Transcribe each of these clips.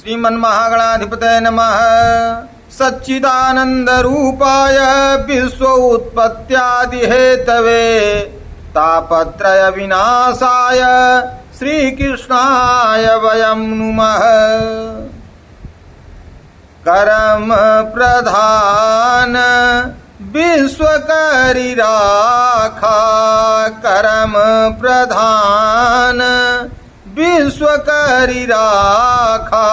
श्रीमन्महागणाधिपतये नमः। सच्चिदानन्दरूपाय विश्वोत्पत्त्यादिहेतवे तापत्रय विनाशाय श्रीकृष्णाय वयं नुमः। कर्म प्रधान विश्वकरि राखा, कर्म प्रधान विश्वकरि राखा,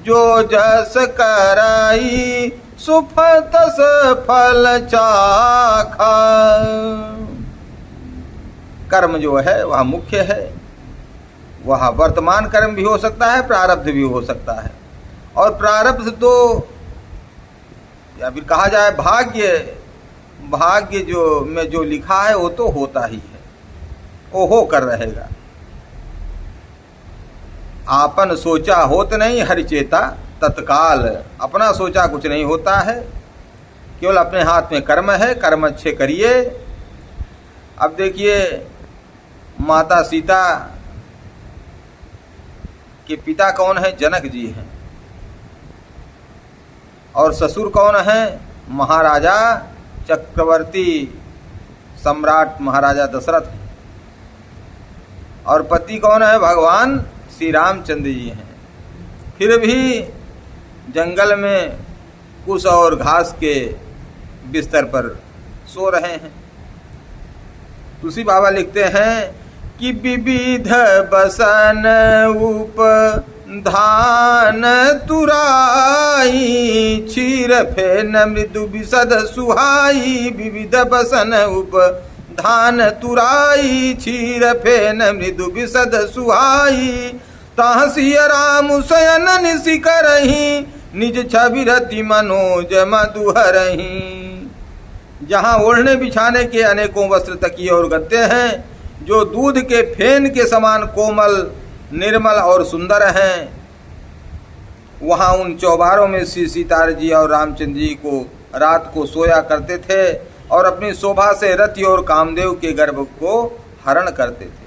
जो जस करई सुफतस फल चाखा। कर्म जो है वह मुख्य है, वह वर्तमान कर्म भी हो सकता है, प्रारब्ध भी हो सकता है। और प्रारब्ध तो या फिर कहा जाए भाग्य, भाग्य जो में जो लिखा है वो तो होता ही है, वो हो कर रहेगा। आपन सोचा होत नहीं हरि चेता तत्काल, अपना सोचा कुछ नहीं होता है, केवल अपने हाथ में कर्म है, कर्म अच्छे करिए। अब देखिए, माता सीता के पिता कौन है? जनक जी हैं। और ससुर कौन है? महाराजा चक्रवर्ती सम्राट महाराजा दशरथ। और पति कौन है? भगवान श्री रामचंद्र जी हैं। फिर भी जंगल में कुश और घास के बिस्तर पर सो रहे हैं। तुलसी बाबा लिखते हैं कि विविध बसन उप धान तुराई, क्षीर फेन मृदु विशद सुहाई। विविध बसन उप धान तुराई, क्षीर फेन मृदु विशद सुहाई। ताह सिय राम शयन निशि करही, निज छवि रति मनोज मधुहरही। जहाँ ओढ़ने बिछाने के अनेकों वस्त्र, तकिए और गद्दे हैं, जो दूध के फेन के समान कोमल, निर्मल और सुंदर हैं, वहाँ उन चौबारों में श्री सीता जी और रामचंद्र जी को रात को सोया करते थे और अपनी शोभा से रति और कामदेव के गर्भ को हरण करते थे।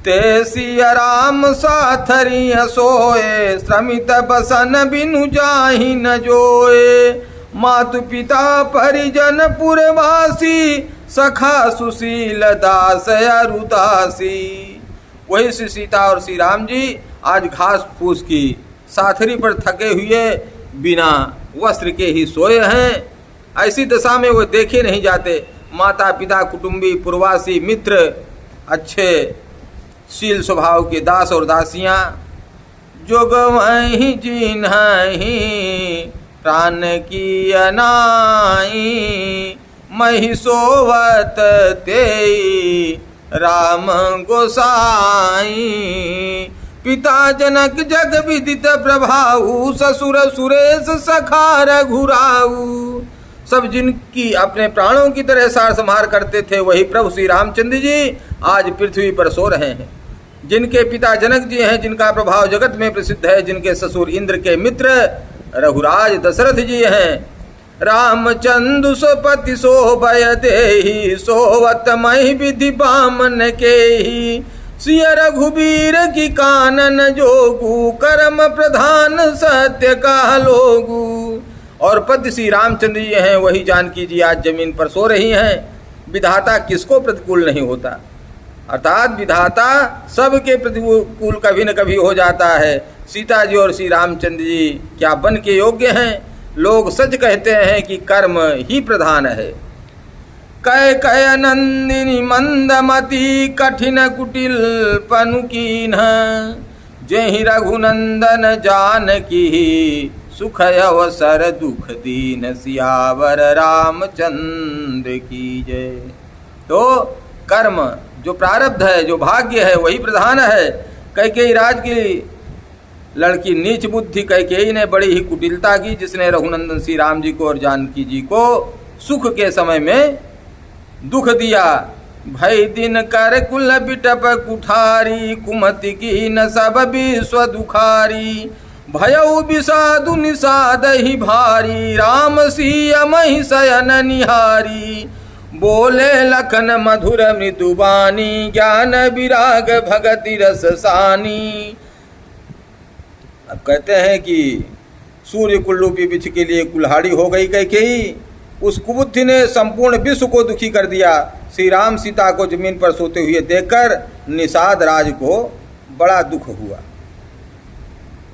ते सिया राम साथरी सोए, श्रमित बसन बिनु जाहि न जोए। मातु पिता परिजन पुरवासी, सखा सुशील दास अरुदासी। वही श्री सीता और श्री राम जी आज घास फूस की साथरी पर थके हुए बिना वस्त्र के ही सोए हैं। ऐसी दशा में वो देखे नहीं जाते। माता पिता, कुटुंबी, पुरवासी, मित्र, अच्छे शील स्वभाव के दास और दासियां, जोग वहीं जिन्हीं प्राण की अनाई। मही सोवत तेई राम गोसाई। पिता जनक जग विदित प्रभाऊ, ससुर सुरेश सखा रघुराऊ। सब जिनकी अपने प्राणों की तरह सार संभार करते थे, वही प्रभु श्री रामचंद्र जी आज पृथ्वी पर सो रहे हैं। जिनके पिता जनक जी हैं, जिनका प्रभाव जगत में प्रसिद्ध है, जिनके ससुर इंद्र के मित्र रघुराज दशरथ जी हैं। रामचंद्र सोपति सोभय देहि, सोवत महि विधि बामन केहि। सिय रघुबीर की कानन जोगु, कर्म प्रधान सत्य का लोगु। और पति श्री रामचंद्र जी हैं, वही जानकी जी आज जमीन पर सो रही हैं। विधाता किसको प्रतिकूल नहीं होता, अर्थात विधाता सबके प्रतिकूल कभी न कभी हो जाता है। सीता जी और श्री रामचंद्र जी क्या बन के योग्य हैं? लोग सच कहते हैं कि कर्म ही प्रधान है। कय कय नंदिनी मंदमती, कठिन कुटिल पनुकीन। जेहि रघुनंदन जानकी, सुख अवसर दुख दीन। सियावर रामचंद्र की जय। तो कर्म जो प्रारब्ध है, जो भाग्य है, वही प्रधान है। कैकेयी राज की लड़की नीच बुद्धि कैकेयी ने बड़ी ही कुटिलता की, जिसने रघुनंदन श्री राम जी को और जानकी जी को सुख के समय में दुख दिया। भई दिन कर कुल बिटप कुठारी, कुमति की न सब विश्व दुखारी। भयउ विषादु निषाद ही भारी, राम सिय महि शयन निहारी। बोले लखन मधुर मृदुबानी, ज्ञान विराग भगति रस सानी। अब कहते हैं कि सूर्य कुल्लूपी बिछ के लिए कुल्हाड़ी हो गई कैकेयी। उस कुबुद्धि ने संपूर्ण विश्व को दुखी कर दिया। श्री राम सीता को जमीन पर सोते हुए देखकर निषाद राज को बड़ा दुख हुआ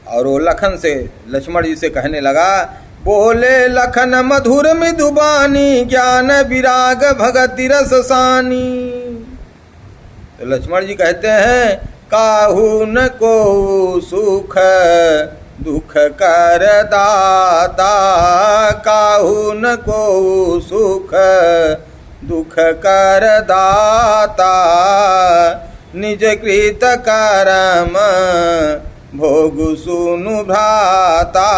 और वो लखन से लक्ष्मण जी से कहने लगा, बोले लखन मधुर मृदुबानी ज्ञान विराग भगति रस सानी। तो लक्ष्मण जी कहते हैं, काहू न को सुख दुख कर दाता, काहू न को सुख दुख कर दाता, निज कृत कर्म भोग सुनु भ्राता।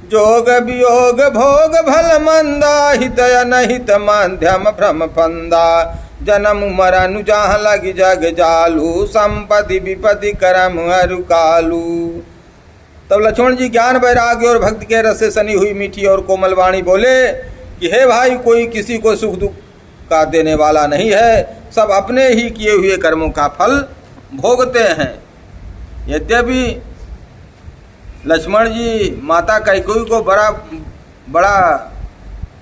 जोग वियोग भोग भल मंदा, हित अनहित मध्यम भ्रम फंदा, जन्म मरनु जहाँ लगी जग जालू, संपत्ति विपत्ति करम अरु कालू। तब लक्ष्मण जी ज्ञान वैराग्य और भक्ति के रस से सनी हुई मीठी और कोमल वाणी बोले कि हे भाई, कोई किसी को सुख दुख का देने वाला नहीं है, सब अपने ही किए हुए कर्मों का फल भोगते हैं। यद्यपि लक्ष्मण जी माता कैकेयी को बड़ा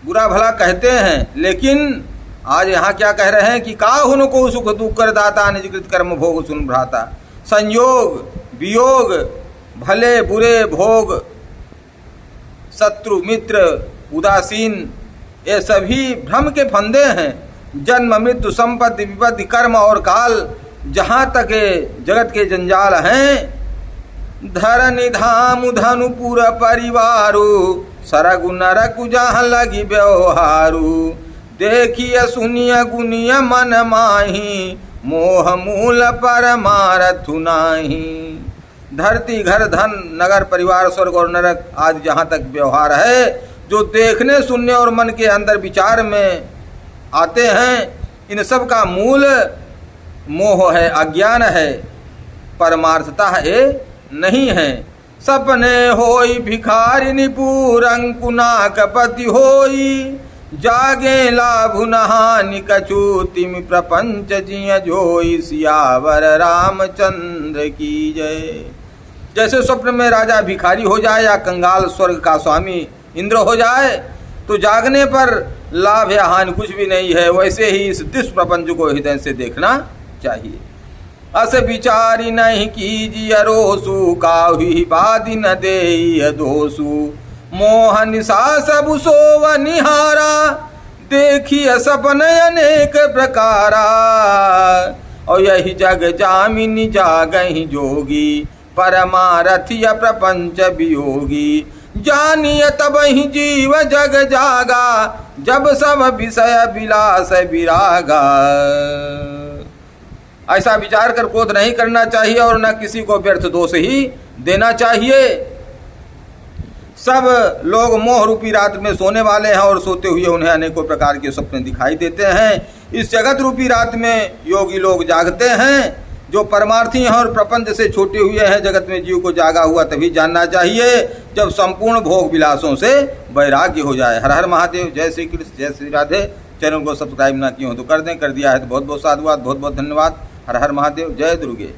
बुरा भला कहते हैं, लेकिन आज यहाँ क्या कह रहे हैं कि काहुन को सुख दुख कर दाता, निजकृत कर्म भोग सुन भ्राता। संयोग वियोग भले बुरे भोग, शत्रु मित्र उदासीन, ये सभी भ्रम के फंदे हैं। जन्म मृत्यु संपत्ति विपत्ति कर्म और काल, जहाँ तक जगत के जंजाल हैं। धरनि धाम धनुपुर परिवारु, सरगु नरकु जहाँ लगी व्यवहारु, देखिए सुनिय गुनिय मन माही, मोह मूल परमारथु नाही। धरती घर धन नगर परिवार स्वर्ग और नरक आदि जहाँ तक व्यवहार है, जो देखने सुनने और मन के अंदर विचार में आते हैं, इन सब का मूल मोह है, अज्ञान है, परमार्थता है नहीं है। सपने होई भिखारी निपुर अंकुना कपति होई, जागे लाभ नहानि कछु तिम प्रपंच जिय जोई, सियावर रामचंद्र की जय। जैसे स्वप्न में राजा भिखारी हो जाए या कंगाल स्वर्ग का स्वामी इंद्र हो जाए, तो जागने पर लाभ या हानि कुछ भी नहीं है, वैसे ही इस दुष्ट प्रपंच को हृदय से देखना चाहिए। अस विचारी नहीं कीजिए रोसु, काहुहि बादि न देई दोसु, मोह निशा सब सोव निहारा, देखिए सपन अनेक प्रकारा। और यही जग जामिनी जागहि जोगी, परमारथिय प्रपंच वियोगी। जानिय तब ही जीव जग जागा, जब सब विषय विलास विरागा। ऐसा विचार कर क्रोध नहीं करना चाहिए और न किसी को व्यर्थ दोष ही देना चाहिए। सब लोग मोह रूपी रात में सोने वाले हैं और सोते हुए उन्हें अनेकों प्रकार के सपने दिखाई देते हैं। इस जगत रूपी रात में योगी लोग जागते हैं, जो परमार्थी हैं और प्रपंच से छूटे हुए हैं। जगत में जीव को जागा हुआ तभी जानना चाहिए जब संपूर्ण भोग विलासों से वैराग्य हो जाए। हर हर महादेव। जय श्री कृष्ण, जय श्री राधे। चैनल को सब्सक्राइब ना किए हो तो कर दें, कर दिया है तो बहुत बहुत साधुवाद, बहुत बहुत धन्यवाद। हर हर महादेव। जय दुर्गे।